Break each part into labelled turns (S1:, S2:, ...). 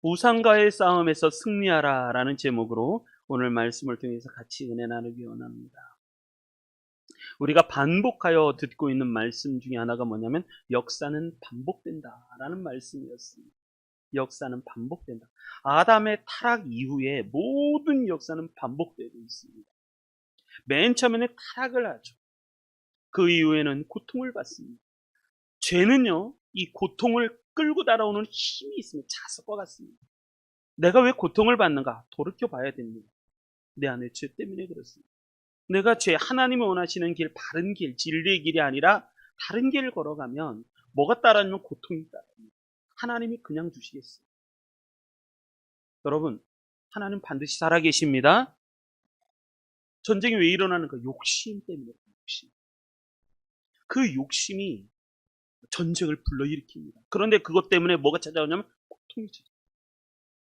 S1: 우상과의 싸움에서 승리하라 라는 제목으로 오늘 말씀을 통해서 같이 은혜 나누기 원합니다. 우리가 반복하여 듣고 있는 말씀 중에 하나가 뭐냐면 역사는 반복된다 라는 말씀이었습니다. 역사는 반복된다. 아담의 타락 이후에 모든 역사는 반복되고 있습니다. 맨 처음에는 타락을 하죠. 그 이후에는 고통을 받습니다. 죄는요, 이 고통을 끌고 따라오는 힘이 있습니다. 자석과 같습니다. 내가 왜 고통을 받는가? 돌이켜 봐야 됩니다. 내 안에 죄 때문에 그렇습니다. 내가 하나님이 원하시는 길, 바른 길, 진리의 길이 아니라 다른 길을 걸어가면 뭐가 따라오면 고통이 따라옵니다. 하나님이 그냥 주시겠어요? 여러분, 하나님 반드시 살아계십니다. 전쟁이 왜 일어나는가? 욕심 때문에. 욕심. 그 욕심이 전쟁을 불러일으킵니다. 그런데 그것 때문에 뭐가 찾아오냐면 고통이 찾아옵니다.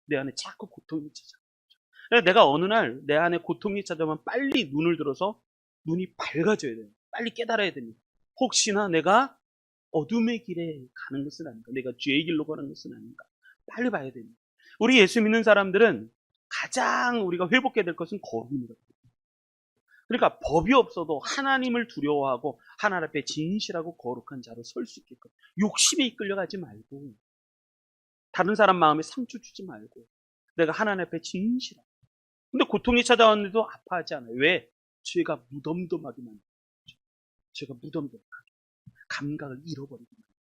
S1: 내 안에 자꾸 고통이 찾아옵니다. 내가 어느 날 내 안에 고통이 찾아오면 빨리 눈을 들어서 눈이 밝아져야 돼요. 빨리 깨달아야 됩니다. 혹시나 내가 어둠의 길에 가는 것은 아닌가? 내가 죄의 길로 가는 것은 아닌가? 빨리 봐야 됩니다. 우리 예수 믿는 사람들은 가장 우리가 회복해야 될 것은 거룩입니다. 그러니까 법이 없어도 하나님을 두려워하고 하나님 앞에 진실하고 거룩한 자로 설 수 있게끔 욕심에 이끌려가지 말고 다른 사람 마음에 상처 주지 말고 내가 하나님 앞에 진실하고. 근데 고통이 찾아왔는데도 아파하지 않아요. 왜? 죄가 무덤덤하게 만들어요. 죄가 무덤덤하게 감각을 잃어버리게 만들어요.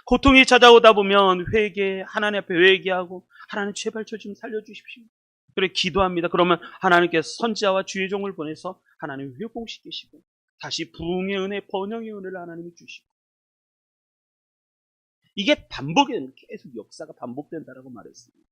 S1: 고통이 찾아오다 보면 하나님 앞에 회개하고 하나님 제발 저 좀 살려주십시오. 그래 기도합니다. 그러면 하나님께서 선지자와 주의 종을 보내서 하나님을 회복시키시고 다시 부흥의 은혜, 번영의 은혜를 하나님이 주시고 이게 반복이 계속 역사가 반복된다라고 말했습니다.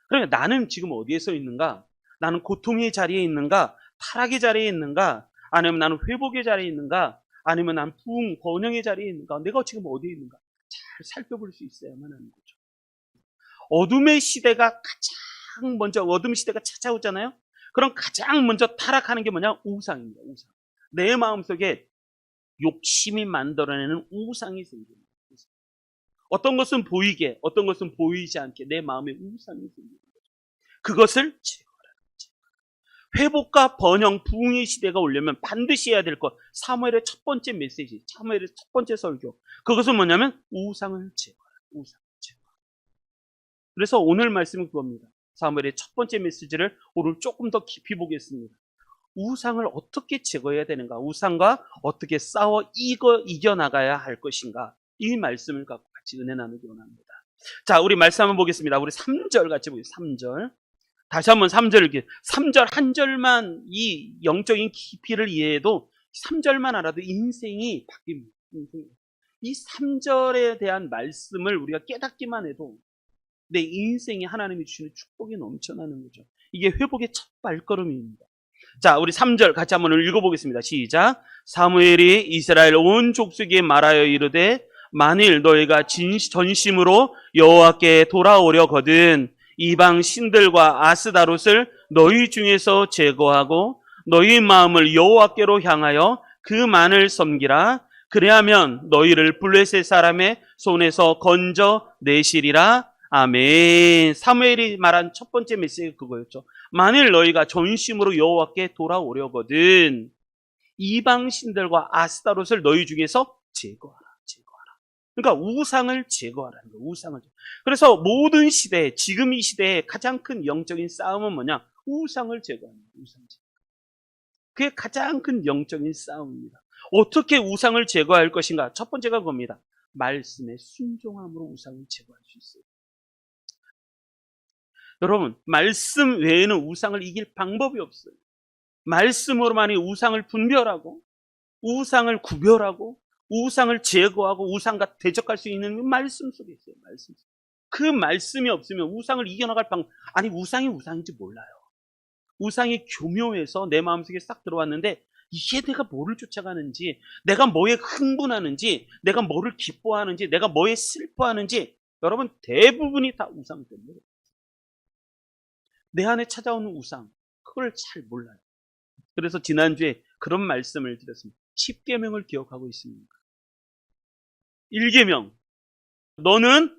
S1: 그러니까 나는 지금 어디에 서 있는가? 나는 고통의 자리에 있는가? 타락의 자리에 있는가? 아니면 나는 회복의 자리에 있는가? 아니면 나는 부흥, 번영의 자리에 있는가? 내가 지금 어디에 있는가? 잘 살펴볼 수 있어야만 하는 거죠. 어둠의 시대가 어둠 시대가 찾아오잖아요. 그럼 가장 먼저 타락하는 게 뭐냐? 우상입니다. 우상. 내 마음속에 욕심이 만들어내는 우상이 생깁니다. 어떤 것은 보이게, 어떤 것은 보이지 않게 내 마음에 우상이 생깁니다. 그것을 제거하라는 거죠. 회복과 번영, 부흥의 시대가 오려면 반드시 해야 될 것. 사무엘의 첫 번째 메시지, 사무엘의 첫 번째 설교. 그것은 뭐냐면 우상을 제거하라. 우상을 제거. 그래서 오늘 말씀은 그겁니다. 사무엘의 첫 번째 메시지를 오늘 조금 더 깊이 보겠습니다. 우상을 어떻게 제거해야 되는가? 우상과 어떻게 싸워 이겨나가야 할 것인가? 이 말씀을 갖고 같이 은혜 나누기 원합니다. 자, 우리 말씀 한번 보겠습니다. 우리 3절 같이 보겠습니다. 3절. 다시 한번 3절, 3절 한 절만 이 영적인 깊이를 이해해도 3절만 알아도 인생이 바뀝니다. 이 3절에 대한 말씀을 우리가 깨닫기만 해도 내 인생에 하나님이 주시는 축복이 넘쳐나는 거죠. 이게 회복의 첫 발걸음입니다. 자, 우리 3절 같이 한번 읽어보겠습니다. 시작. 사무엘이 이스라엘 온 족속에 말하여 이르되 만일 너희가 전심으로 여호와께 돌아오려거든 이방 신들과 아스다롯을 너희 중에서 제거하고 너희 마음을 여호와께로 향하여 그만을 섬기라. 그래야면 너희를 블레셋 사람의 손에서 건져 내시리라. 아멘. 사무엘이 말한 첫 번째 메시지가 그거였죠. 만일 너희가 전심으로 여호와께 돌아오려거든 이방 신들과 아스다롯을 너희 중에서 제거하라. 그러니까 우상을 제거하라는 거예요. 우상을. 그래서 모든 시대에, 지금 이 시대에 가장 큰 영적인 싸움은 뭐냐? 우상을 제거하는 거예요. 우상 제거. 그게 가장 큰 영적인 싸움입니다. 어떻게 우상을 제거할 것인가? 첫 번째가 그겁니다. 말씀에 순종함으로 우상을 제거할 수 있어요. 여러분, 말씀 외에는 우상을 이길 방법이 없어요. 말씀으로만이 우상을 분별하고 우상을 구별하고 우상을 제거하고 우상과 대적할 수 있는 말씀 속에 있어요. 말씀. 그 말씀이 없으면 우상을 이겨나갈 방법. 아니 우상이 우상인지 몰라요. 우상이 교묘해서 내 마음속에 싹 들어왔는데 이게 내가 뭐를 쫓아가는지, 내가 뭐에 흥분하는지, 내가 뭐를 기뻐하는지, 내가 뭐에 슬퍼하는지 여러분 대부분이 다 우상 때문에. 내 안에 찾아오는 우상 그걸 잘 몰라요. 그래서 지난주에 그런 말씀을 드렸습니다. 10계명을 기억하고 있습니까? 1계명 너는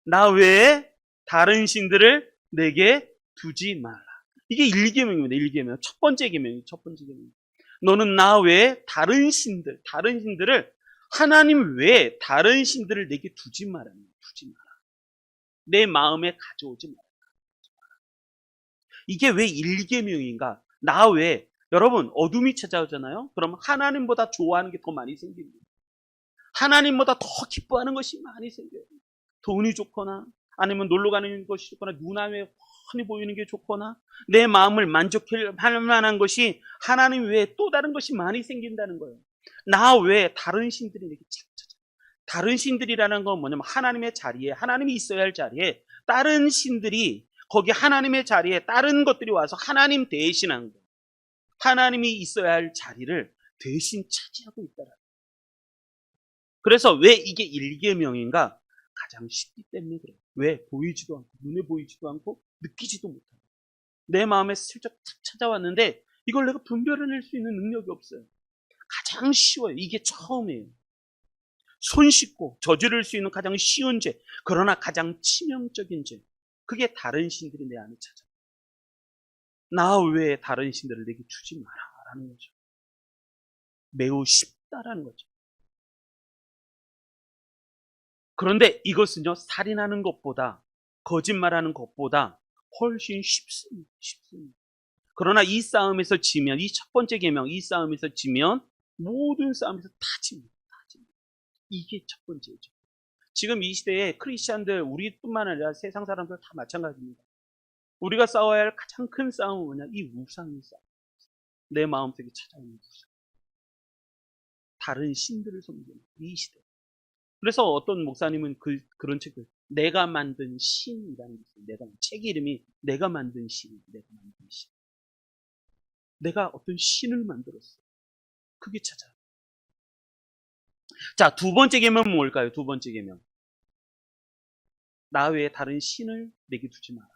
S1: 나 외에 다른 신들을 내게 두지 말라. 이게 1계명입니다. 1계명. 첫 번째 계명이 첫 번째 계명. 너는 나 외에 다른 신들을 하나님 외에 다른 신들을 내게 두지 마라. 두지 마라. 내 마음에 가져오지 마라. 이게 왜 1계명인가? 나 외에 여러분 어둠이 찾아오잖아요. 그럼 하나님보다 좋아하는 게 더 많이 생깁니다. 하나님보다 더 기뻐하는 것이 많이 생겨요. 돈이 좋거나 아니면 놀러 가는 것이 좋거나 눈앞에 훤히 보이는 게 좋거나 내 마음을 만족할 만한 것이 하나님 외에 또 다른 것이 많이 생긴다는 거예요. 나 외에 다른 신들이 내게 찾아져. 다른 신들이라는 건 뭐냐면 하나님의 자리에, 하나님이 있어야 할 자리에 다른 신들이 거기 하나님의 자리에 다른 것들이 와서 하나님 대신한 거예요. 하나님이 있어야 할 자리를 대신 차지하고 있다라. 그래서 왜 이게 1계명인가? 가장 쉽기 때문에 그래요. 왜? 보이지도 않고 눈에 보이지도 않고 느끼지도 못하고 내 마음에 슬쩍 탁 찾아왔는데 이걸 내가 분별해낼 수 있는 능력이 없어요. 가장 쉬워요. 이게 처음이에요. 손쉽고 저지를 수 있는 가장 쉬운 죄, 그러나 가장 치명적인 죄, 그게 다른 신들이 내 안에 찾아와요. 나 외에 다른 신들을 내게 주지 마라라는 거죠. 매우 쉽다라는 거죠. 그런데 이것은요, 살인하는 것보다, 거짓말하는 것보다 훨씬 쉽습니다. 그러나 이 싸움에서 지면, 이 첫 번째 계명, 이 싸움에서 지면 모든 싸움에서 다 집니다. 이게 첫 번째죠. 지금 이 시대에 크리스찬들, 우리뿐만 아니라 세상 사람들 다 마찬가지입니다. 우리가 싸워야 할 가장 큰 싸움은 뭐냐? 이 우상의 싸움. 내 마음속에 찾아오는 우상. 다른 신들을 섬기는 이 시대. 그래서 어떤 목사님은 그런 책을 내가 만든 신이라는 게 있어요. 책 이름이 내가 만든 신. 내가 어떤 신을 만들었어. 그게 찾아요. 자, 두 번째 계명은 뭘까요? 두 번째 계명. 나 외에 다른 신을 내게 두지 마라.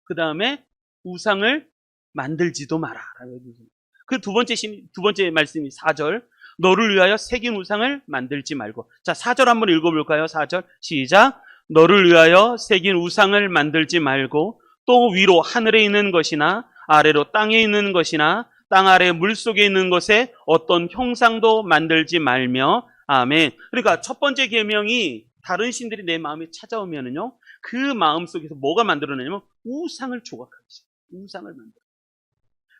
S1: 그 다음에 우상을 만들지도 마라. 그 두 번째 말씀이 4절. 너를 위하여 새긴 우상을 만들지 말고. 자, 4절 한번 읽어볼까요? 4절 시작. 너를 위하여 새긴 우상을 만들지 말고 또 위로 하늘에 있는 것이나 아래로 땅에 있는 것이나 땅 아래 물속에 있는 것에 어떤 형상도 만들지 말며. 아멘. 그러니까 첫 번째 계명이 다른 신들이 내 마음에 찾아오면은요, 그 마음 속에서 뭐가 만들어내냐면 우상을 조각하기 시작해요. 우상을 만들어.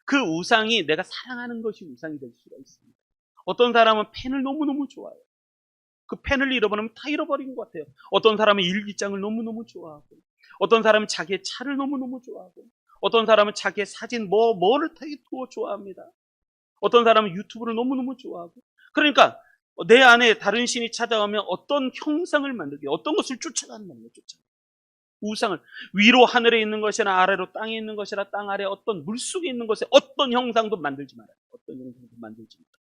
S1: 그 우상이 내가 사랑하는 것이 우상이 될 수가 있습니다. 어떤 사람은 펜을 너무너무 좋아해요. 그 펜을 잃어버리면 다 잃어버린 것 같아요. 어떤 사람은 일기장을 너무너무 좋아하고, 어떤 사람은 자기의 차를 너무너무 좋아하고, 어떤 사람은 자기의 사진 뭐를 되게 좋아합니다. 어떤 사람은 유튜브를 너무너무 좋아하고. 그러니까 내 안에 다른 신이 찾아오면 어떤 형상을 만들게, 어떤 것을 쫓아간다는 거예요. 우상을 위로 하늘에 있는 것이나 아래로 땅에 있는 것이나 땅 아래 어떤 물속에 있는 것에 어떤 형상도 만들지 말아요. 어떤 형상도 만들지 말아요.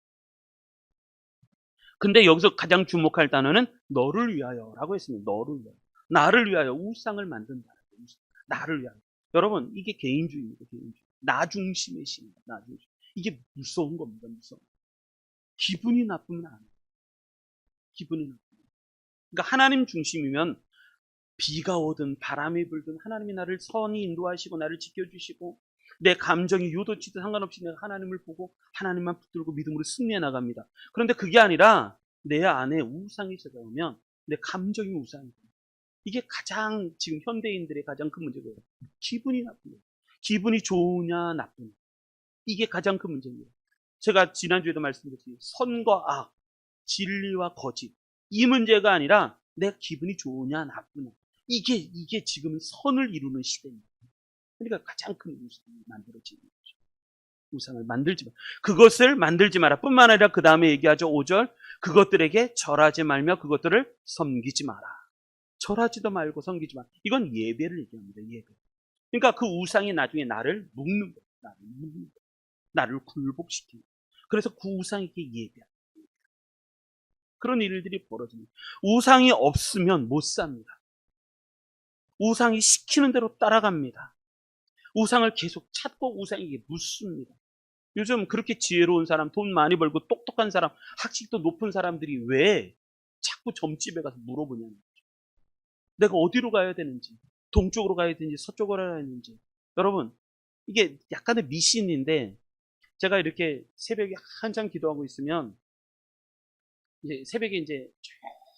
S1: 근데 여기서 가장 주목할 단어는 너를 위하여라고 했습니다. 너를 위하여. 나를 위하여 우상을 만든다. 나를 위하여. 여러분, 이게 개인주의입니다. 개인주의. 나 중심의 신입니다. 나 중심. 이게 무서운 겁니다. 무서운. 기분이 나쁘면 안 해요. 기분이 나쁘면. 그러니까 하나님 중심이면 비가 오든 바람이 불든 하나님이 나를 선히 인도하시고 나를 지켜주시고 내 감정이 요도치든 상관없이 내가 하나님을 보고 하나님만 붙들고 믿음으로 승리해 나갑니다. 그런데 그게 아니라 내 안에 우상이 찾아오면 내 감정이 우상이 됩니다. 이게 가장 지금 현대인들의 가장 큰 문제예요. 기분이 나쁘냐, 기분이 좋으냐 나쁘냐, 이게 가장 큰 문제입니다. 제가 지난주에도 말씀드렸지만 선과 악, 진리와 거짓, 이 문제가 아니라 내가 기분이 좋으냐 나쁘냐, 이게 지금 선을 이루는 시대입니다. 그러니까 가장 큰 우상이 만들어지는 거죠. 우상을 만들지 마. 그것을 만들지 마라. 뿐만 아니라 그 다음에 얘기하죠. 5절. 그것들에게 절하지 말며 그것들을 섬기지 마라. 절하지도 말고 섬기지 마라. 이건 예배를 얘기합니다. 예배. 그러니까 그 우상이 나중에 나를 묶는 거예요. 나를 굴복시키는 거예요. 그래서 그 우상에게 예배합니다. 그런 일들이 벌어집니다. 우상이 없으면 못 삽니다. 우상이 시키는 대로 따라갑니다. 우상을 계속 찾고 우상에게 묻습니다. 요즘 그렇게 지혜로운 사람, 돈 많이 벌고 똑똑한 사람, 학식도 높은 사람들이 왜 자꾸 점집에 가서 물어보냐는 거죠. 내가 어디로 가야 되는지, 동쪽으로 가야 되는지 서쪽으로 가야 되는지. 여러분, 이게 약간의 미신인데, 제가 이렇게 새벽에 한참 기도하고 있으면, 이제 새벽에 이제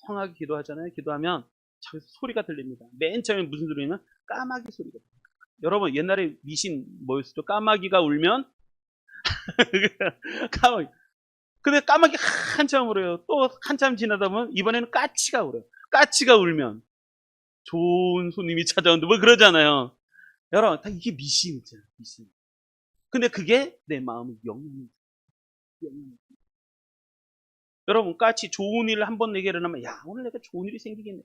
S1: 조용하게 기도하잖아요. 기도하면 저기서 소리가 들립니다. 맨 처음에 무슨 소리냐면 까마귀 소리가 들려요. 여러분, 옛날에 미신 뭐였어요? 까마귀가 울면 까마귀. 근데 까마귀 한참 울어요. 또 한참 지나다 보면 이번에는 까치가 울어요. 까치가 울면 좋은 손님이 찾아온다 뭐 그러잖아요. 여러분, 다 이게 미신이죠. 미신. 근데 그게 내 마음을 영향을. 여러분, 까치 좋은 일을 한 번 내게 일어나면, 야, 오늘 내가 좋은 일이 생기겠네.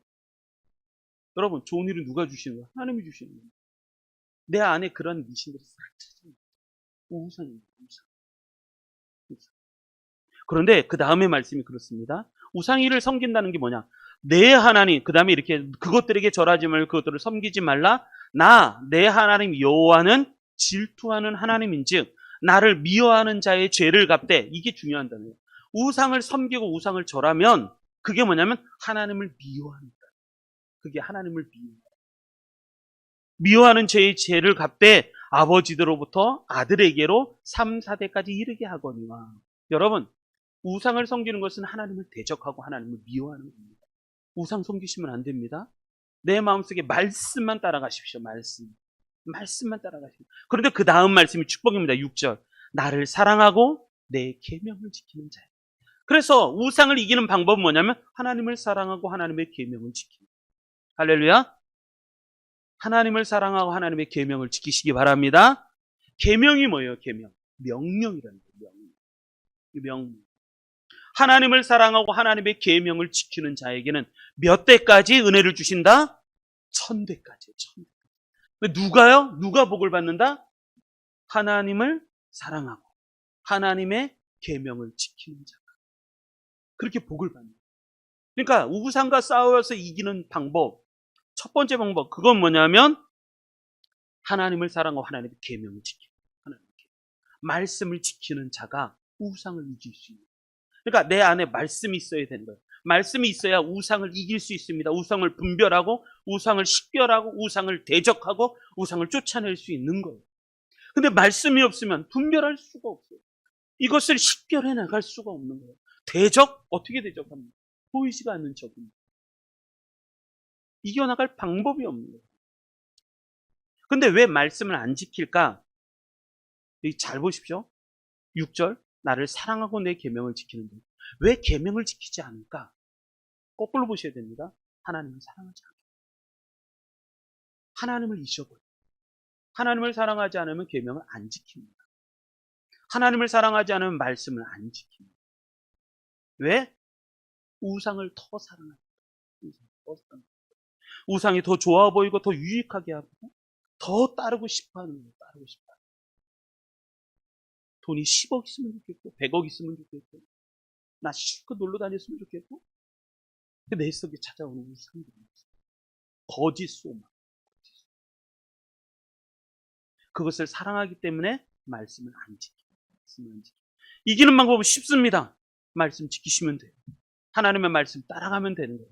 S1: 여러분, 좋은 일은 누가 주시는 거야? 하나님이 주시는 거야. 내 안에 그런 미신들이 싹 찾아요. 우상입니다. 우상. 그런데 그 다음에 말씀이 그렇습니다. 우상이를 섬긴다는 게 뭐냐? 내 하나님, 그 다음에 이렇게 그것들에게 절하지 말고 그것들을 섬기지 말라. 내 하나님 여호와는 질투하는 하나님인즉 나를 미워하는 자의 죄를 갚되. 이게 중요한 단어예요. 우상을 섬기고 우상을 절하면 그게 뭐냐면 하나님을 미워한다. 그게 하나님을 미워하는 죄의 죄를 갚되 아버지들로부터 아들에게로 3, 4대까지 이르게 하거니와. 여러분, 우상을 섬기는 것은 하나님을 대적하고 하나님을 미워하는 겁니다. 우상 섬기시면 안 됩니다. 내 마음속에 말씀만 따라가십시오. 말씀만 따라가십시오. 그런데 그 다음 말씀이 축복입니다. 6절. 나를 사랑하고 내 계명을 지키는 자야. 그래서 우상을 이기는 방법은 뭐냐면 하나님을 사랑하고 하나님의 계명을 지키는. 할렐루야. 하나님을 사랑하고 하나님의 계명을 지키시기 바랍니다. 계명이 뭐예요? 계명. 명령이라는 거예요. 명령. 하나님을 사랑하고 하나님의 계명을 지키는 자에게는 몇 대까지 은혜를 주신다? 1000대까지. 1000대. 누가요? 누가 복을 받는다? 하나님을 사랑하고 하나님의 계명을 지키는 자가 그렇게 복을 받는다. 그러니까 우상과 싸워서 이기는 방법, 첫 번째 방법, 그건 뭐냐면 하나님을 사랑하고 하나님의 계명을 지키는, 말씀을 지키는 자가 우상을 이길 수 있는. 그러니까 내 안에 말씀이 있어야 되는 거예요. 말씀이 있어야 우상을 이길 수 있습니다. 우상을 분별하고 우상을 식별하고 우상을 대적하고 우상을 쫓아낼 수 있는 거예요. 근데 말씀이 없으면 분별할 수가 없어요. 이것을 식별해 나갈 수가 없는 거예요. 대적? 어떻게 대적합니까? 보이지가 않는 적입니다. 이겨나갈 방법이 없는 거예요. 근데 왜 말씀을 안 지킬까? 잘 보십시오. 6절. 나를 사랑하고 내 계명을 지키는데 왜 계명을 지키지 않을까? 거꾸로 보셔야 됩니다. 하나님을 사랑하지 않아요. 하나님을 잊어버려요. 하나님을 사랑하지 않으면 계명을 안 지킵니다. 하나님을 사랑하지 않으면 말씀을 안 지킵니다. 왜? 우상을 더 사랑합니다. 우상이 더 좋아 보이고 더 유익하게 하고 더 따르고 싶어 하는 거예요. 따르고 싶어. 돈이 10억 있으면 좋겠고 100억 있으면 좋겠고 나 실컷 놀러 다녔으면 좋겠고 내 속에 찾아오는 우상들이 거짓 소망. 그것을 사랑하기 때문에 말씀을 안 지킵니다. 이기는 방법은 쉽습니다. 말씀 지키시면 돼요. 하나님의 말씀 따라가면 되는 거예요.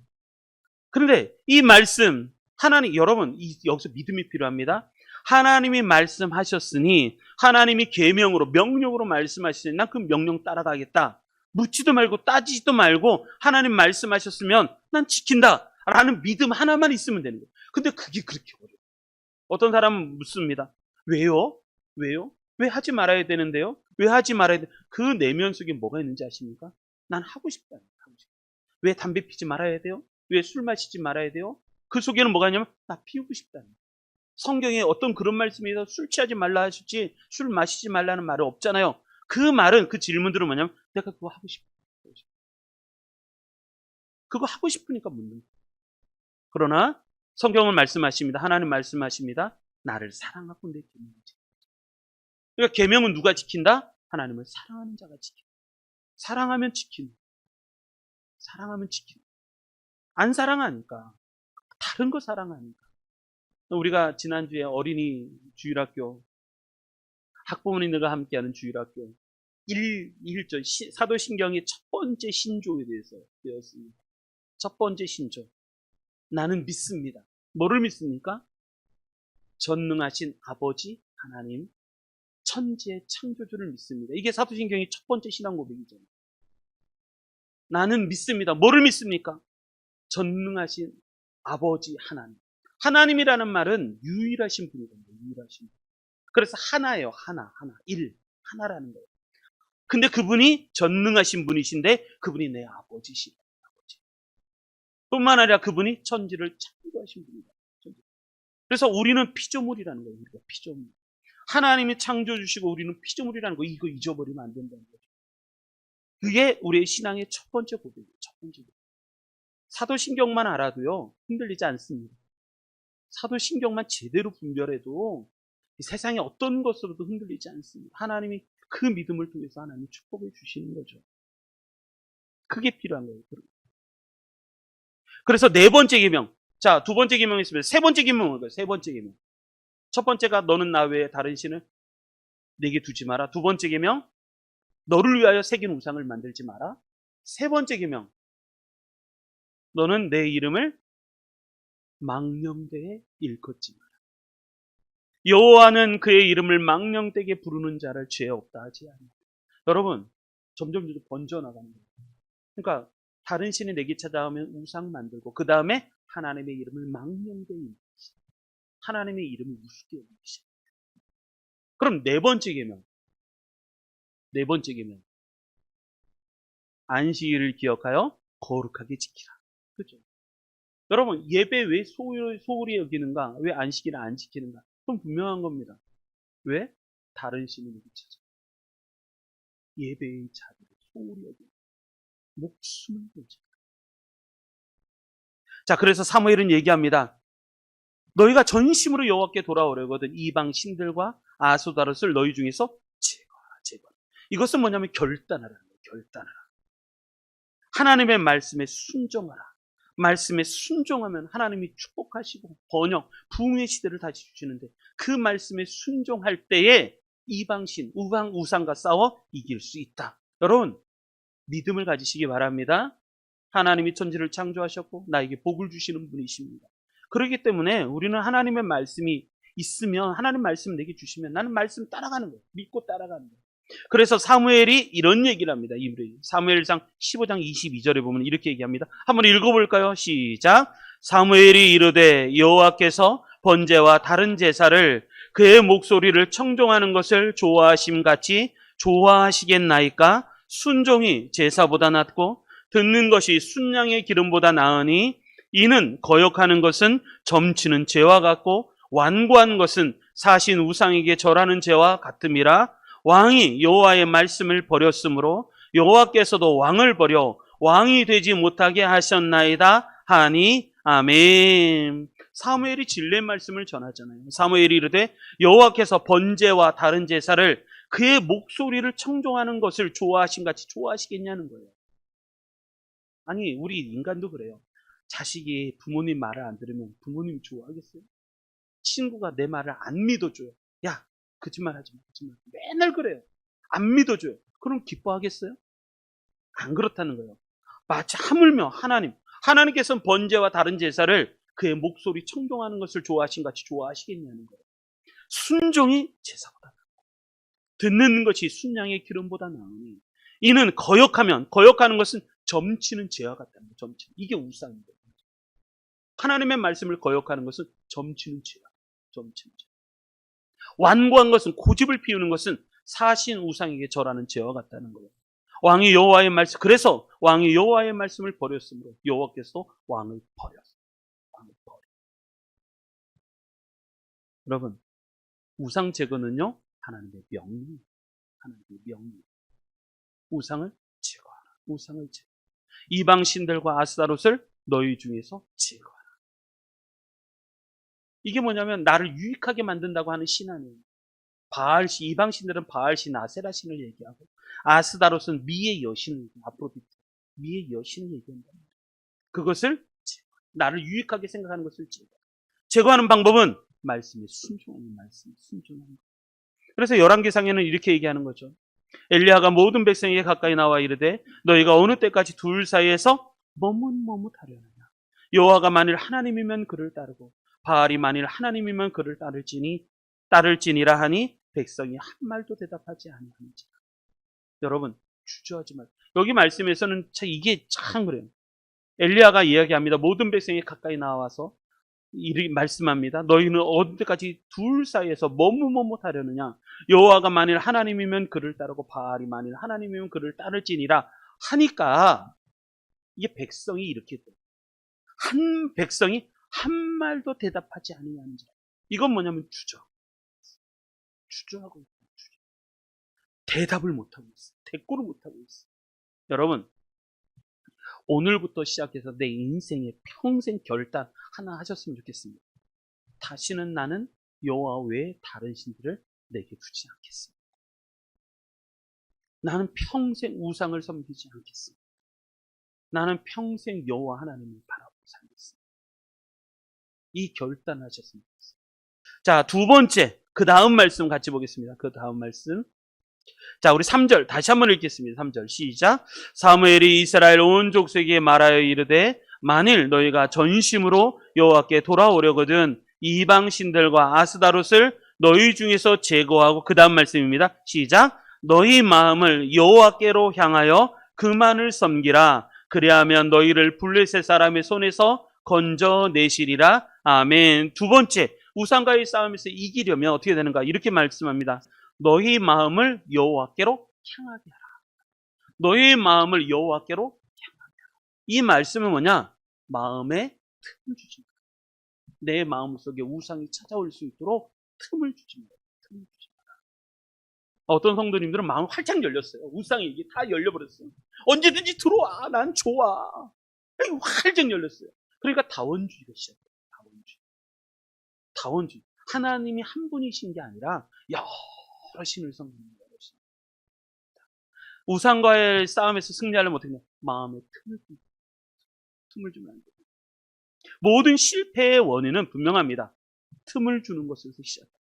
S1: 그런데 이 말씀, 하나님, 여러분, 여기서 믿음이 필요합니다. 하나님이 말씀하셨으니, 하나님이 계명으로, 명령으로 말씀하시니, 난 그 명령 따라가겠다. 묻지도 말고 따지지도 말고, 하나님 말씀하셨으면 난 지킨다. 라는 믿음 하나만 있으면 되는 거예요. 근데 그게 그렇게 어려워요. 어떤 사람은 묻습니다. 왜요? 왜 하지 말아야 되는데요? 왜 하지 말아야 돼? 그 내면 속에 뭐가 있는지 아십니까? 난 하고 싶다. 왜 담배 피지 말아야 돼요? 왜 술 마시지 말아야 돼요? 그 속에는 뭐가 있냐면 나 피우고 싶다. 성경에 어떤 그런 말씀이 있어서 술 취하지 말라 하셨지 술 마시지 말라는 말은 없잖아요. 그 말은, 그 질문들은 뭐냐면 내가 그거 하고 싶어. 그거 하고 싶으니까 묻는 거예요. 그러나 성경은 말씀하십니다. 하나님 말씀하십니다. 나를 사랑하고 내 계명을 지킨다. 그러니까 계명은 누가 지킨다? 하나님을 사랑하는 자가 지킨다. 사랑하면 지킨다. 안 사랑하니까. 다른 거 사랑하니까. 우리가 지난주에 어린이 주일학교, 학부모님들과 함께하는 주일학교 1절 사도신경의 첫 번째 신조에 대해서 배웠습니다. 첫 번째 신조. 나는 믿습니다. 뭐를 믿습니까? 전능하신 아버지 하나님, 천지의 창조주를 믿습니다. 이게 사도신경의 첫 번째 신앙 고백이죠. 나는 믿습니다. 뭐를 믿습니까? 전능하신 아버지 하나님. 하나님이라는 말은 유일하신 분이거든요. 유일하신 분. 그래서 하나예요. 하나. 하나라는 거예요. 근데 그분이 전능하신 분이신데 그분이 내 아버지시다. 아버지. 뿐만 아니라 그분이 천지를 창조하신 분이다. 그래서 우리는 피조물이라는 거예요. 우리가 피조물. 하나님이 창조주시고 우리는 피조물이라는 거, 이거 잊어버리면 안 된다는 거죠. 그게 우리의 신앙의 첫 번째 고백이에요. 첫 번째 고백. 사도신경만 알아도요, 흔들리지 않습니다. 사도신경만 제대로 분별해도 세상의 어떤 것으로도 흔들리지 않습니다. 하나님이 그 믿음을 통해서 하나님이 축복해 주시는 거죠. 그게 필요한 거예요. 그래서 네 번째 계명. 자, 두 번째 계명이 있습니다. 세 번째 계명은 뭐예요? 세 번째 계명. 첫 번째가 너는 나 외에 다른 신을 내게 두지 마라. 두 번째 계명, 너를 위하여 새긴 우상을 만들지 마라. 세 번째 계명, 너는 내 이름을 망령되게 일컫지 마라. 여호와는 그의 이름을 망령되게 부르는 자를 죄 없다 하지 않아. 여러분, 점점 번져나가는 거예요. 그러니까 다른 신이 내게 찾아오면 우상 만들고 그 다음에 하나님의 이름을 망령되게 일컫지. 하나님의 이름을 우습게 여기시. 그럼 네 번째 계명. 안식일을 기억하여 거룩하게 지키라. 그렇죠? 여러분, 예배 왜 소홀히 여기는가? 왜 안식일을 안 지키는가? 그건 분명한 겁니다. 왜? 다른 신을 찾아. 예배의 자리를 소홀히 여기는 목숨을 걸지. 자, 그래서 사무엘은 얘기합니다. 너희가 전심으로 여호와께 돌아오려거든 이방 신들과 아스다롯을 너희 중에서 제거하라. 이것은 뭐냐면 결단하라는 거예요. 결단하라. 하나님의 말씀에 순종하라. 말씀에 순종하면 하나님이 축복하시고 번영, 부흥의 시대를 다시 주시는데 그 말씀에 순종할 때에 이방신, 우상과 싸워 이길 수 있다. 여러분, 믿음을 가지시기 바랍니다. 하나님이 천지를 창조하셨고 나에게 복을 주시는 분이십니다. 그렇기 때문에 우리는 하나님의 말씀이 있으면, 하나님 말씀 내게 주시면 나는 말씀 따라가는 거예요. 믿고 따라가는 거예요. 그래서 사무엘이 이런 얘기를 합니다. 사무엘상 15장 22절에 보면 이렇게 얘기합니다. 한번 읽어볼까요? 시작. 사무엘이 이르되 여호와께서 번제와 다른 제사를 그의 목소리를 청종하는 것을 좋아하심 같이 좋아하시겠나이까? 순종이 제사보다 낫고 듣는 것이 순양의 기름보다 나으니 이는 거역하는 것은 점치는 죄와 같고 완고한 것은 사신 우상에게 절하는 죄와 같음이라. 왕이 여호와의 말씀을 버렸으므로 여호와께서도 왕을 버려 왕이 되지 못하게 하셨나이다 하니 아멘. 사무엘이 진리의 말씀을 전하잖아요. 사무엘이 이르되 여호와께서 번제와 다른 제사를 그의 목소리를 청종하는 것을 좋아하신 같이 좋아하시겠냐는 거예요. 아니, 우리 인간도 그래요. 자식이 부모님 말을 안 들으면 부모님이 좋아하겠어요? 친구가 내 말을 안 믿어줘요. 야, 거짓말 하지 마. 맨날 그래요. 안 믿어줘요. 그럼 기뻐하겠어요? 안 그렇다는 거예요. 마치 하물며 하나님께서는 번제와 다른 제사를 그의 목소리 청종하는 것을 좋아하신 같이 좋아하시겠냐는 거예요. 순종이 제사보다 낫고 듣는 것이 순양의 기름보다 나으니 이는 거역하는 것은 점치는 죄와 같다는 거예요. 이게 우상입니다. 하나님의 말씀을 거역하는 것은 점치는 죄. 완고한 것은, 고집을 피우는 것은 사신 우상에게 절하는 죄와 같다는 거예요. 그래서 왕이 여호와의 말씀을 버렸으므로 여호와께서 왕을 버렸어요. 여러분, 우상 제거는요, 하나님의 명령. 우상을 제거하라. 이방 신들과 아스다롯을 너희 중에서 제거하라. 이게 뭐냐면 나를 유익하게 만든다고 하는 신 아니에요. 이방 신들은 바알신, 아세라신을 얘기하고 아스다롯은 미의 여신을, 아프로디테, 미의 여신을 얘기한다. 그것을 나를 유익하게 생각하는 것을 제거하는 방법은 말씀에 순종하는 것. 그래서 열왕기상에는 이렇게 얘기하는 거죠. 엘리야가 모든 백성에게 가까이 나와 이르되 너희가 어느 때까지 둘 사이에서 머뭇하려느냐. 여호와가 만일 하나님이면 그를 따르고 바알이 만일 하나님이면 그를 따를지니라 하니 백성이 한 말도 대답하지 아니하는지라. 여러분, 주저하지 말고. 여기 말씀에서는 참 이게 참 그래요. 엘리야가 이야기합니다. 모든 백성이 가까이 나와서 이렇게 말씀합니다. 너희는 언제까지 둘 사이에서 머뭇머뭇하려느냐. 여호와가 만일 하나님이면 그를 따르고 바알이 만일 하나님이면 그를 따를지니라 하니까 이게 백성이 이렇게 돼. 한 백성이 한 말도 대답하지 아니하는지. 이건 뭐냐면 주저하고 있어요. 대답을 못하고 있어요. 대꾸를 못하고 있어요. 여러분, 오늘부터 시작해서 내 인생의 평생 결단 하나 하셨으면 좋겠습니다. 다시는 나는 여호와 외에 다른 신들을 내게 두지 않겠습니다. 나는 평생 우상을 섬기지 않겠습니다. 나는 평생 여호와 하나님을 바라보고 살겠습니다. 이 결단하셨으면 좋겠습니다. 자, 두 번째, 그 다음 말씀 같이 보겠습니다. 그 다음 말씀. 자, 우리 3절 다시 한번 읽겠습니다. 3절 시작. 사무엘이 이스라엘 온 족속에게 말하여 이르되 만일 너희가 전심으로 여호와께 돌아오려거든 이방 신들과 아스다롯을 너희 중에서 제거하고, 그 다음 말씀입니다. 시작. 너희 마음을 여호와께로 향하여 그만을 섬기라. 그리하면 너희를 블레셋 사람의 손에서 건져내시리라. 아멘. 두 번째, 우상과의 싸움에서 이기려면 어떻게 되는가? 이렇게 말씀합니다. 너희 마음을 여호와께로 향하게 하라. 너희 마음을 여호와께로 향하게 하라. 이 말씀은 뭐냐? 마음에 틈을 주지 마라. 내 마음속에 우상이 찾아올 수 있도록 틈을 주지 마라. 틈을 주지 마라. 어떤 성도님들은 마음 활짝 열렸어요. 우상이 이게 다 열려버렸어요. 언제든지 들어와. 난 좋아. 활짝 열렸어요. 그러니까 다원주의가 시작돼요. 다원주의. 하나님이 한 분이신 게 아니라 여러 신을 섬기는 거예요. 우상과의 싸움에서 승리하려면 어떻게 해야 돼요? 마음에 틈을 주면 안 돼요. 모든 실패의 원인은 분명합니다. 틈을 주는 것에서 시작합니다.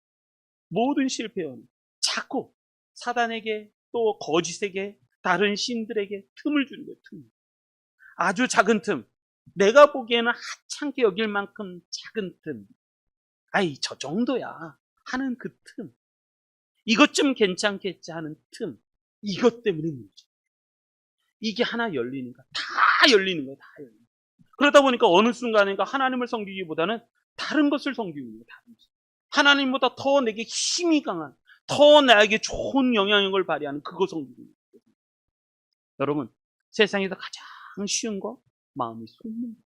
S1: 모든 실패의 원인. 자꾸 사단에게 또 거짓에게 다른 신들에게 틈을 주는 거예요. 틈. 아주 작은 틈. 내가 보기에는 하찮게 여길 만큼 작은 틈. 아이, 저 정도야 하는 그 틈. 이것 좀 괜찮겠지 하는 틈. 이것 때문에 문제. 이게 하나 열리니까 다 열리는 거예요. 다 열리는 거예요. 그러다 보니까 어느 순간인가 하나님을 섬기기보다는 다른 것을 섬기는 거예요. 다른 것. 하나님보다 더 내게 힘이 강한, 더 나에게 좋은 영향력을 발휘하는 그거 섬기는 거예요. 여러분, 세상에서 가장 쉬운 거 마음이 속는 거예요.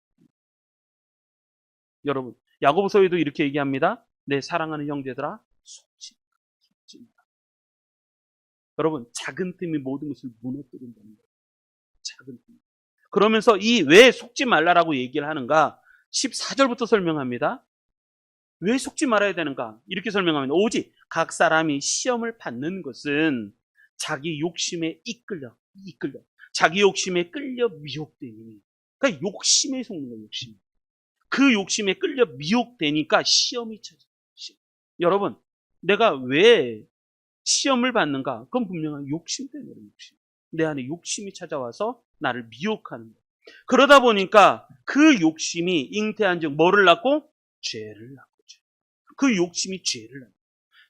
S1: 여러분, 야고보서에도 이렇게 얘기합니다. 내 사랑하는 형제들아, 속지 마라. 여러분, 작은 틈이 모든 것을 무너뜨린다는 거예요. 작은 틈. 그러면서 이 왜 속지 말라라고 얘기를 하는가? 14절부터 설명합니다. 왜 속지 말아야 되는가? 이렇게 설명합니다. 오직 각 사람이 시험을 받는 것은 자기 욕심에 이끌려. 자기 욕심에 끌려 미혹되니. 그러니까 욕심에 속는 거예요. 욕심. 그 욕심에 끌려 미혹되니까 시험이 찾아요. 여러분, 내가 왜 시험을 받는가? 그건 분명한 욕심 때문에 욕심. 내 안에 욕심이 찾아와서 나를 미혹하는 거예요. 그러다 보니까 그 욕심이 잉태한 즉 뭐를 낳고? 죄를 낳고. 그 욕심이 죄를 낳는다.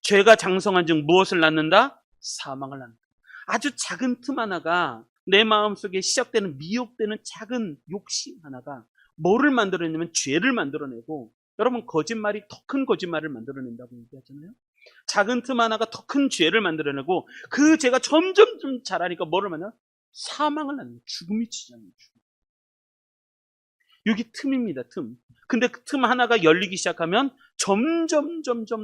S1: 죄가 장성한 즉 무엇을 낳는다? 사망을 낳는다. 아주 작은 틈 하나가 내 마음속에 시작되는 미혹되는 작은 욕심 하나가 뭐를 만들어내냐면 죄를 만들어내고, 여러분 거짓말이 더 큰 거짓말을 만들어낸다고 얘기하잖아요. 작은 틈 하나가 더 큰 죄를 만들어내고 그 죄가 점점 좀 자라니까 뭐를 만나? 사망을 낳는, 죽음이 치잖아요. 여기 틈입니다. 틈. 근데 그 틈 하나가 열리기 시작하면 점점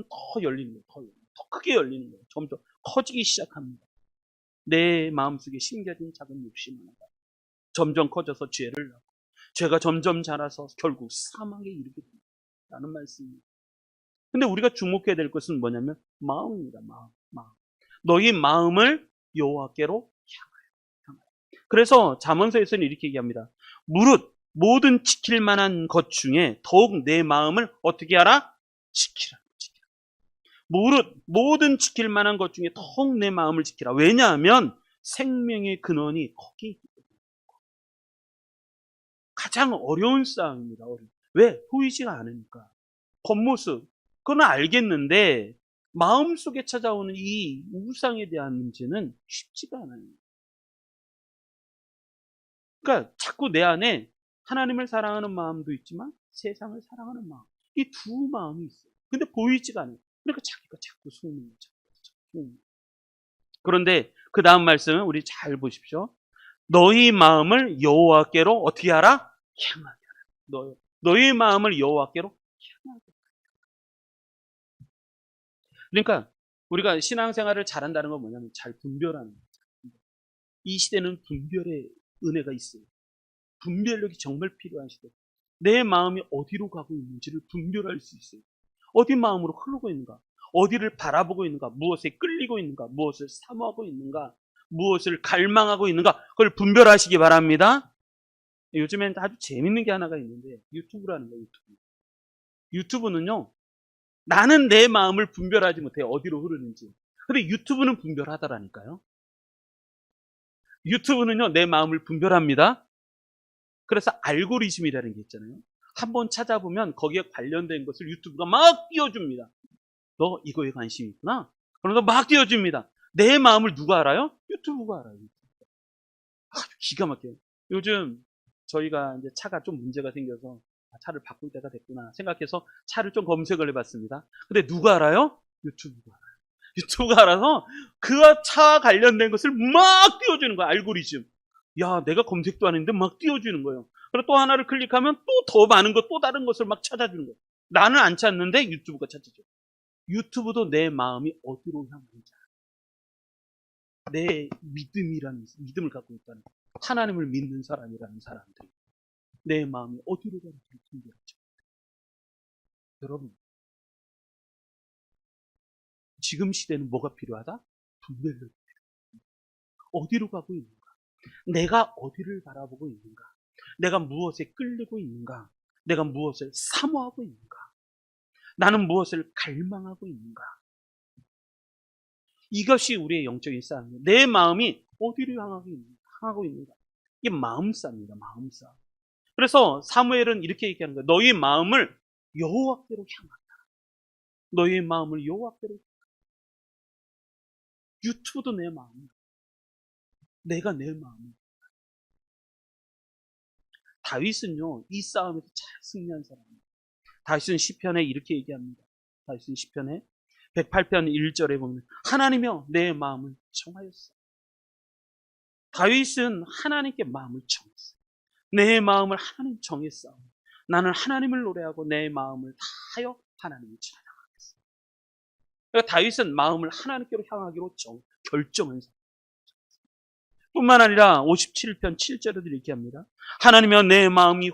S1: 더 열리는 거예요. 더 크게 열리는 거예요. 점점 커지기 시작합니다. 내 마음속에 심겨진 작은 욕심 하나가 점점 커져서 죄를 낳고 죄가 점점 자라서 결국 사망에 이르게 된다는 말씀입니다. 근데 우리가 주목해야 될 것은 뭐냐면 마음입니다. 마음. 너희 마음을 여호와께로 향하여. 그래서 잠언서에서는 이렇게 얘기합니다. 무릇 모든 지킬 만한 것 중에 더욱 내 마음을 어떻게 하라? 지키라. 무릇 모든 지킬 만한 것 중에 더욱 내 마음을 지키라. 왜냐하면 생명의 근원이 거기에 있기 때문에. 가장 어려운 싸움입니다. 왜? 보이지가 않으니까. 겉모습, 그건 알겠는데 마음속에 찾아오는 이 우상에 대한 문제는 쉽지가 않아요. 그러니까 자꾸 내 안에 하나님을 사랑하는 마음도 있지만 세상을 사랑하는 마음, 이 두 마음이 있어요. 근데 보이지가 않아요. 그러니까 자기가 자꾸 속는 거죠. 그런데 그 다음 말씀은 우리 잘 보십시오. 너희 마음을 여호와께로 어떻게 하라? 향하게 하라. 너희 마음을 여호와께로 향하게 하라. 그러니까 우리가 신앙생활을 잘한다는 건 뭐냐면 잘 분별하는 거죠. 이 시대는 분별의 은혜가 있어요. 분별력이 정말 필요한 시대. 내 마음이 어디로 가고 있는지를 분별할 수 있어요. 어디 마음으로 흐르고 있는가? 어디를 바라보고 있는가? 무엇에 끌리고 있는가? 무엇을 사모하고 있는가? 무엇을 갈망하고 있는가? 그걸 분별하시기 바랍니다. 요즘엔 아주 재밌는 게 하나가 있는데 유튜브라는 거예요. 유튜브는요. 나는 내 마음을 분별하지 못해요. 어디로 흐르는지. 근데 유튜브는 분별하더라니까요. 유튜브는요. 내 마음을 분별합니다. 그래서 알고리즘이라는 게 있잖아요. 한번 찾아보면 거기에 관련된 것을 유튜브가 막 띄워줍니다. 너 이거에 관심이 있구나? 그러면서 막 띄워줍니다. 내 마음을 누가 알아요? 유튜브가 알아요. 아주 기가 막혀요. 요즘 저희가 이제 차가 좀 문제가 생겨서 차를 바꿀 때가 됐구나 생각해서 차를 좀 검색을 해봤습니다. 근데 누가 알아요? 유튜브가 알아요. 유튜브가 알아서 그 차 관련된 것을 막 띄워주는 거야. 알고리즘. 야, 내가 검색도 안 했는데 막 띄워주는 거예요. 그리고 또 하나를 클릭하면 또 더 많은 것, 또 다른 것을 막 찾아주는 거예요. 나는 안 찾는데 유튜브가 찾아줘. 유튜브도 내 마음이 어디로 향하는지, 내 믿음을 갖고 있다는, 하나님을 믿는 사람이라는 사람들이 내 마음이 어디로 가는지 분별하죠. 여러분, 지금 시대는 뭐가 필요하다? 분별력이 필요하다. 어디로 가고 있는가? 내가 어디를 바라보고 있는가? 내가 무엇에 끌리고 있는가? 내가 무엇을 사모하고 있는가? 나는 무엇을 갈망하고 있는가? 이것이 우리의 영적인 싸움이에요. 내 마음이 어디를 향하고 있는가? 이게 마음 싸움입니다. 마음 싸움. 그래서 사무엘은 이렇게 얘기하는 거예요. 너희 마음을 여호와께로 향하라. 너희 마음을 여호와께로. 유튜브도 내 마음이야. 내가 내 마음이야. 다윗은요, 이 싸움에서 잘 승리한 사람이에요. 다윗은 시편에 이렇게 얘기합니다. 다윗은 시편에 108편 1절에 보면 하나님이여 내 마음을 정하였어. 다윗은 하나님께 마음을 정했어요. 내 마음을 하나님 정했어. 나는 하나님을 노래하고 내 마음을 다하여 하나님을 찬양하겠어. 그러니까 다윗은 마음을 하나님께로 향하기로 결정한 사람. 뿐만 아니라 57편 7절에도 이렇게 합니다. 하나님이여 내 마음이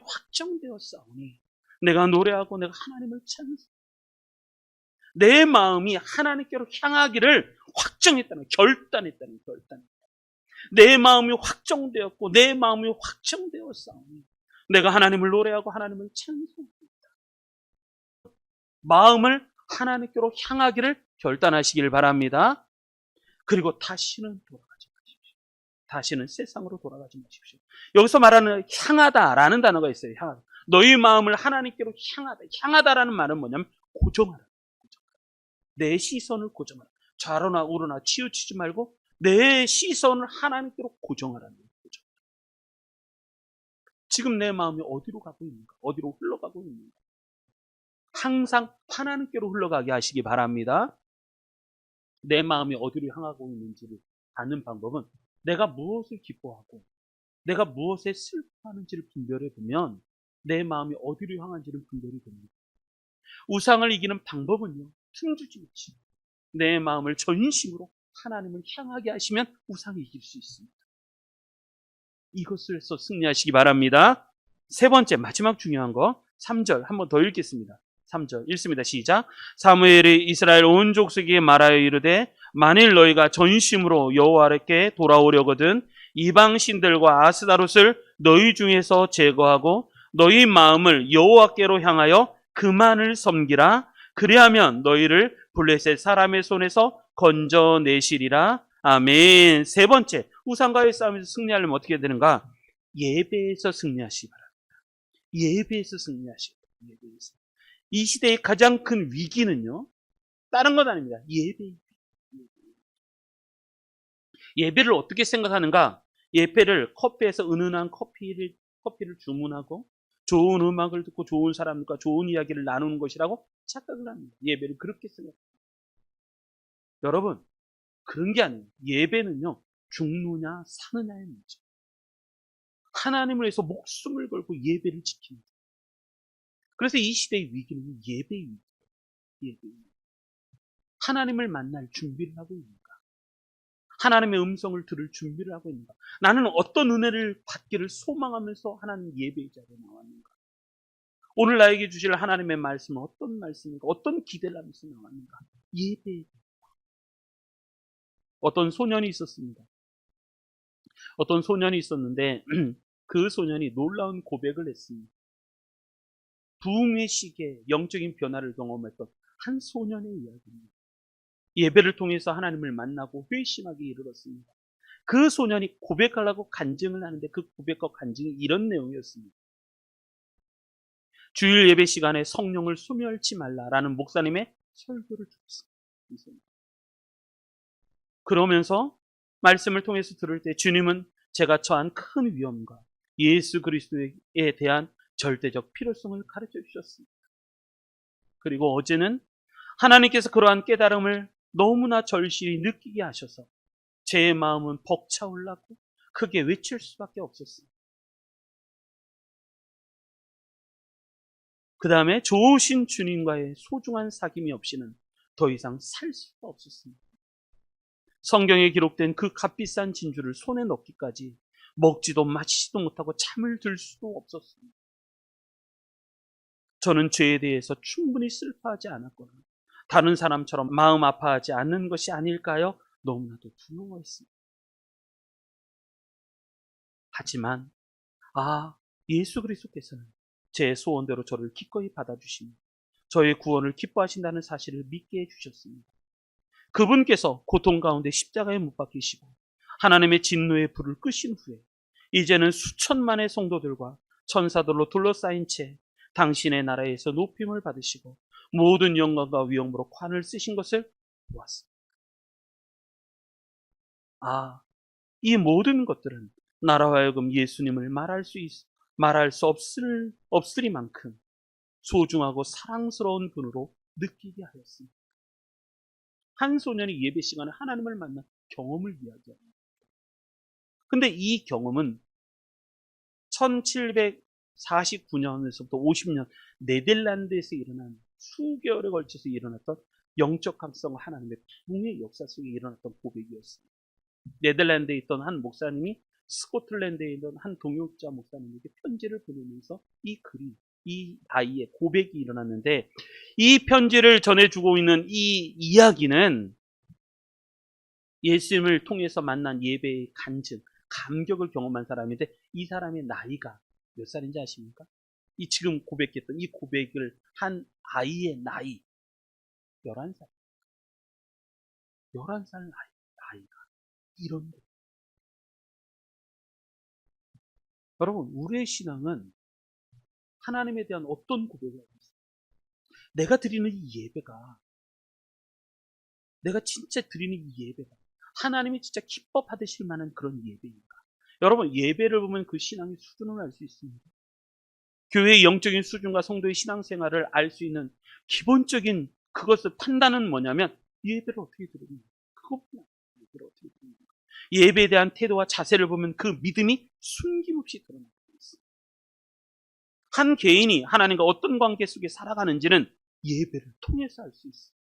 S1: 확정되었사오니 내가 노래하고 내가 하나님을 찬송. 내 마음이 하나님께로 향하기를 확정했다는, 결단했다는. 내 마음이 확정되었고 내 마음이 확정되었사오니 내가 하나님을 노래하고 하나님을 찬송합니다. 마음을 하나님께로 향하기를 결단하시길 바랍니다. 그리고 다시는 돌아가지 마십시오. 다시는 세상으로 돌아가지 마십시오. 여기서 말하는 향하다라는 단어가 있어요. 향하다. 너희 마음을 하나님께로 향하다. 향하다라는 말은 뭐냐면 고정하라. 내 시선을 고정하라. 좌로나 우로나 치우치지 말고 내 시선을 하나님께로 고정하라는 거죠. 지금 내 마음이 어디로 가고 있는가? 어디로 흘러가고 있는가? 항상 하나님께로 흘러가게 하시기 바랍니다. 내 마음이 어디로 향하고 있는지를 아는 방법은 내가 무엇을 기뻐하고 내가 무엇에 슬퍼하는지를 분별해 보면 내 마음이 어디로 향한지를 분별이 됩니다. 우상을 이기는 방법은요, 틈주지 마시고 내 마음을 전심으로 하나님을 향하게 하시면 우상을 이길 수 있습니다. 이것을 해서 승리하시기 바랍니다. 세 번째, 마지막 중요한 거 3절 한번 더 읽겠습니다. 3절 읽습니다. 시작. 사무엘이 이스라엘 온 족속에게 말하여 이르되 만일 너희가 전심으로 여호와께 돌아오려거든 이방 신들과 아스다롯을 너희 중에서 제거하고 너희 마음을 여호와께로 향하여 그만을 섬기라. 그리하면 너희를 블레셋 사람의 손에서 건져내시리라. 아멘. 세 번째, 우상과의 싸움에서 승리하려면 어떻게 되는가? 예배에서 승리하시기 바랍니다. 예배에서 승리하시고, 예배에서. 이 시대의 가장 큰 위기는요, 다른 건 아닙니다. 예배를 어떻게 생각하는가? 예배를 커피에서 은은한 커피를 주문하고 좋은 음악을 듣고 좋은 사람들과 좋은 이야기를 나누는 것이라고 착각을 합니다. 예배를 그렇게 생각합니다. 여러분, 그런 게 아니에요. 예배는요, 죽느냐 사느냐의 문제. 하나님을 위해서 목숨을 걸고 예배를 지킵니다. 그래서 이 시대의 위기는 예배입니다. 예배입니다. 하나님을 만날 준비를 하고 있는가? 하나님의 음성을 들을 준비를 하고 있는가? 나는 어떤 은혜를 받기를 소망하면서 하나님 예배의 자리에 나왔는가? 오늘 나에게 주실 하나님의 말씀은 어떤 말씀인가? 어떤 기대를 하면서 나왔는가? 예배. 어떤 소년이 있었습니다. 어떤 소년이 있었는데 그 소년이 놀라운 고백을 했습니다. 부흥의 시기에 영적인 변화를 경험했던 한 소년의 이야기입니다. 예배를 통해서 하나님을 만나고 회심하게 이르렀습니다. 그 소년이 고백하려고 간증을 하는데 그 고백과 간증이 이런 내용이었습니다. 주일 예배 시간에 성령을 소멸치 말라라는 목사님의 설교를 들었습니다. 그러면서 말씀을 통해서 들을 때 주님은 제가 처한 큰 위험과 예수 그리스도에 대한 절대적 필요성을 가르쳐 주셨습니다. 그리고 어제는 하나님께서 그러한 깨달음을 너무나 절실히 느끼게 하셔서 제 마음은 벅차올랐고 크게 외칠 수밖에 없었습니다. 그 다음에 좋으신 주님과의 소중한 사귐이 없이는 더 이상 살 수가 없었습니다. 성경에 기록된 그 값비싼 진주를 손에 넣기까지 먹지도 마시지도 못하고 잠을 들 수도 없었습니다. 저는 죄에 대해서 충분히 슬퍼하지 않았거나 다른 사람처럼 마음 아파하지 않는 것이 아닐까요? 너무나도 두려워했습니다. 하지만 예수 그리스도께서는 제 소원대로 저를 기꺼이 받아주시며 저의 구원을 기뻐하신다는 사실을 믿게 해주셨습니다. 그분께서 고통 가운데 십자가에 못 박히시고 하나님의 진노의 불을 끄신 후에 이제는 수천만의 성도들과 천사들로 둘러싸인 채 당신의 나라에서 높임을 받으시고 모든 영광과 위엄으로 관을 쓰신 것을 보았습니다. 이 모든 것들은 나로 하여금 예수님을 말할 수 없으리만큼 소중하고 사랑스러운 분으로 느끼게 하였습니다. 한 소년이 예배 시간에 하나님을 만난 경험을 이야기합니다. 근데 이 경험은 1749년에서부터 50년 네덜란드에서 일어난 수개월에 걸쳐서 일어났던 영적 각성과 하나님의 부흥의 역사 속에 일어났던 고백이었습니다. 네덜란드에 있던 한 목사님이 스코틀랜드에 있던 한 동역자 목사님에게 편지를 보내면서 이 아이의 고백이 일어났는데 이 편지를 전해주고 있는 이 이야기는 예수님을 통해서 만난 예배의 간증, 감격을 경험한 사람인데 이 사람의 나이가 몇 살인지 아십니까? 이 지금 고백했던 이 고백을 한 아이의 나이 11살. 11살 나이가 이런 거. 여러분, 우리의 신앙은 하나님에 대한 어떤 고백을 하고 있어요? 내가 드리는 이 예배가, 내가 진짜 드리는 이 예배가 하나님이 진짜 기뻐 받으실 만한 그런 예배인가? 여러분, 예배를 보면 그 신앙의 수준을 알 수 있습니다. 교회의 영적인 수준과 성도의 신앙생활을 알 수 있는 기본적인 그것을 판단은 뭐냐면 예배를 어떻게 드리는가? 그것뿐이야. 예배를 어떻게 드리는가? 예배에 대한 태도와 자세를 보면 그 믿음이 숨김없이 드러나고 있습니다. 한 개인이 하나님과 어떤 관계 속에 살아가는지는 예배를 통해서 알 수 있습니다.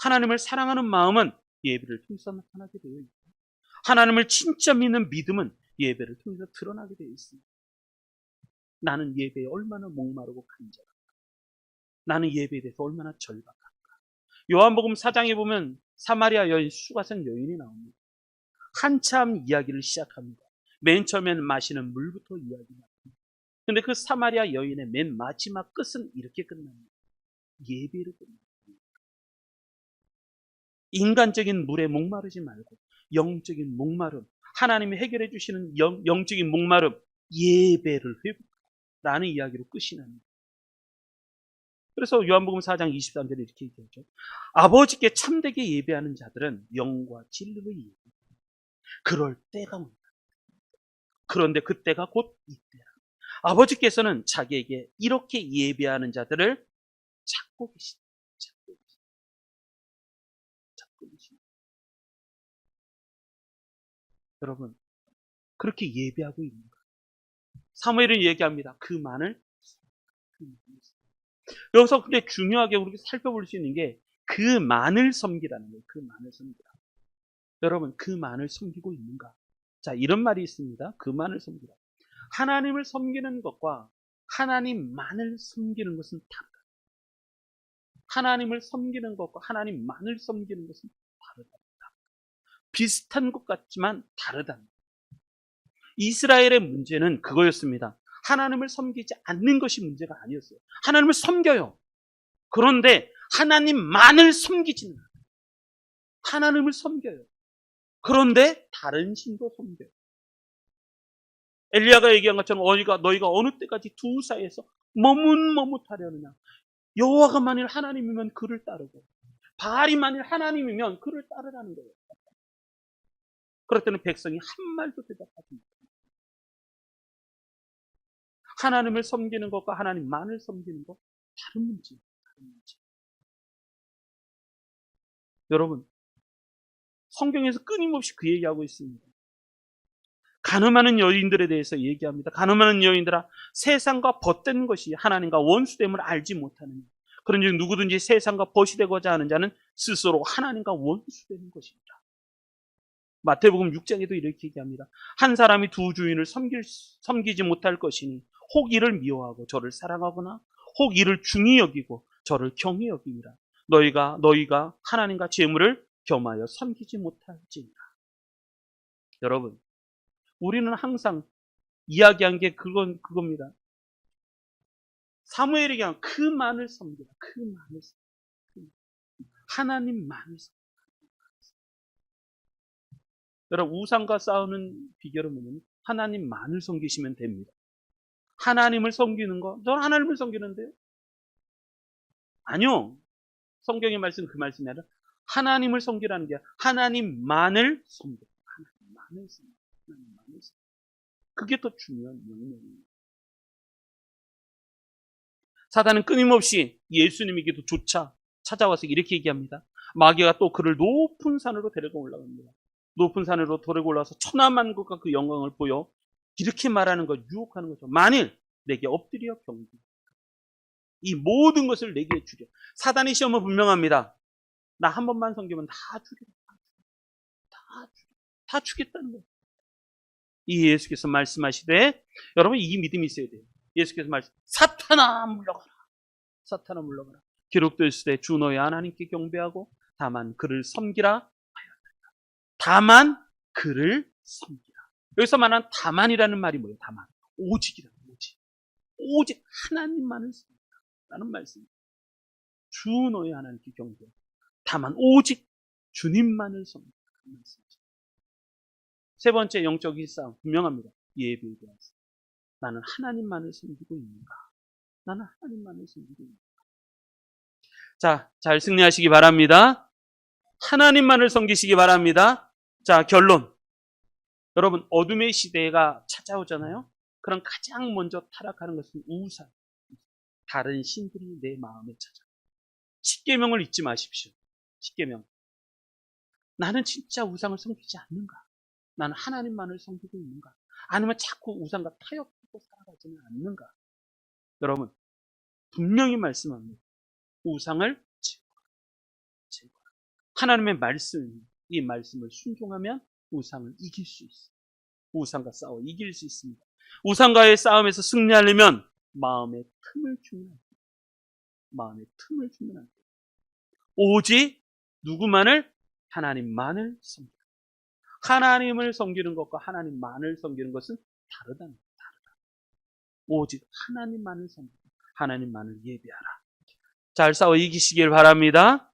S1: 하나님을 사랑하는 마음은 예배를 통해서 나타나게 되어 있고 하나님을 진짜 믿는 믿음은 예배를 통해서 드러나게 되어 있습니다. 나는 예배에 얼마나 목마르고 간절한가? 나는 예배에 대해서 얼마나 절박한가? 요한복음 4장에 보면 사마리아 여인 수가성 여인이 나옵니다. 한참 이야기를 시작합니다. 맨 처음에는 마시는 물부터 이야기합니다. 근데 그 사마리아 여인의 맨 마지막 끝은 이렇게 끝납니다. 예배로 끝납니다. 인간적인 물에 목마르지 말고 영적인 목마름, 하나님이 해결해 주시는 영적인 목마름, 예배를 회복하고 라는 이야기로 끝이 납니다. 그래서 요한복음 4장 23절에 이렇게 얘기하죠. 아버지께 참되게 예배하는 자들은 영과 진리로 예배합니다. 그럴 때가 온다. 그런데 그때가 곧 이때라. 아버지께서는 자기에게 이렇게 예배하는 자들을 찾고 계신다. 찾고 계신다. 여러분, 그렇게 예배하고 있는가? 사무엘은 얘기합니다. 그만을. 여기서 근데 중요하게 우리가 살펴볼 수 있는 게 그만을 섬기라는 거예요. 그만을 섬기라. 여러분, 그만을 섬기고 있는가? 자, 이런 말이 있습니다. 그만을 섬기라. 하나님을 섬기는 것과 하나님만을 섬기는 것은 다르다. 하나님을 섬기는 것과 하나님만을 섬기는 것은 다르다. 비슷한 것 같지만 다르다. 이스라엘의 문제는 그거였습니다. 하나님을 섬기지 않는 것이 문제가 아니었어요. 하나님을 섬겨요. 그런데 하나님만을 섬기지는 않아요. 하나님을 섬겨요. 그런데 다른 신도 섬겨요. 엘리야가 얘기한 것처럼 너희가 어느 때까지 두 사이에서 머뭇머뭇하려느냐. 여호와가 만일 하나님이면 그를 따르고 바알이 만일 하나님이면 그를 따르라는 거예요. 그럴 때는 백성이 한 말도 대답하지 못합니다. 하나님을 섬기는 것과 하나님만을 섬기는 것 다른 문제예요. 다른 문제. 여러분, 성경에서 끊임없이 그 얘기하고 있습니다. 간음하는 여인들에 대해서 얘기합니다. 간음하는 여인들아, 세상과 벗된 것이 하나님과 원수됨을 알지 못하느냐. 그런즉 누구든지 세상과 벗이 되고자 하는 자는 스스로 하나님과 원수되는 것입니다. 마태복음 6장에도 이렇게 얘기합니다. 한 사람이 두 주인을 섬기지 못할 것이니 혹 이를 미워하고 저를 사랑하거나 혹 이를 중히 여기고 저를 경히 여기니라. 너희가 하나님과 재물을 겸하여 섬기지 못할지니라. 여러분, 우리는 항상 이야기한 게 그겁니다. 사무엘에게 한 그만을 섬기라. 그만을 섬기라. 하나님만을 섬기라. 여러분, 우상과 싸우는 비결은 뭐냐면 하나님만을 섬기시면 됩니다. 하나님을 섬기는 거, 저는 하나님을 섬기는데요? 아니요. 성경의 말씀 그 말씀이 아니라 하나님을 섬기라는 게 하나님만을 섬기라. 하나님만을 섬기라. 하나님만을 섬기라. 그게 더 중요한 명령입니다. 사단은 끊임없이 예수님에게도 조차 찾아와서 이렇게 얘기합니다. 마귀가 또 그를 높은 산으로 데리고 올라갑니다. 높은 산으로 데리고 올라와서 천하만국과 그 영광을 보여 이렇게 말하는 것, 유혹하는 거죠. 만일 내게 엎드려 경주, 이 모든 것을 내게 주려. 사단의 시험은 분명합니다. 나 한 번만 섬기면 다 주겠다. 다 주겠다는 거예요. 이 예수께서 말씀하시되, 여러분 이 믿음이 있어야 돼요. 예수께서 사탄아 물러가라. 사탄아 물러가라. 기록되어 있을 때 주 너의 하나님께 경배하고 다만 그를 섬기라 하였다. 다만 그를 섬기라. 여기서 말하는 다만이라는 말이 뭐예요? 다만. 오직이라는 오직. 오직 하나님만을 섬기라는 말씀입니다. 주 너의 하나님께 경배하고 다만 오직 주님만을 섬기라는 말씀이죠. 세 번째 영적 일상 분명합니다. 예배에 대해서. 나는 하나님만을 섬기고 있는가? 나는 하나님만을 섬기고 있는가? 자, 잘 승리하시기 바랍니다. 하나님만을 섬기시기 바랍니다. 자, 결론. 여러분, 어둠의 시대가 찾아오잖아요? 그럼 가장 먼저 타락하는 것은 우상. 다른 신들이 내 마음에 찾아. 십계명을 잊지 마십시오. 십계명. 나는 진짜 우상을 섬기지 않는가? 나는 하나님만을 섬기고 있는가? 아니면 자꾸 우상과 타협하고 살아가지는 않는가? 여러분, 분명히 말씀합니다. 우상을 제거하라. 하나님의 말씀, 이 말씀을 순종하면 우상을 이길 수 있습니다. 우상과 싸워 이길 수 있습니다. 우상과의 싸움에서 승리하려면 마음의 틈을 주면 안 돼요. 마음의 틈을 주면 안 돼요. 오직 누구만을? 하나님만을 섬기라. 하나님을 섬기는 것과 하나님만을 섬기는 것은 다르다. 오직 하나님만을 섬기고 하나님만을 예배하라. 잘 싸워 이기시길 바랍니다.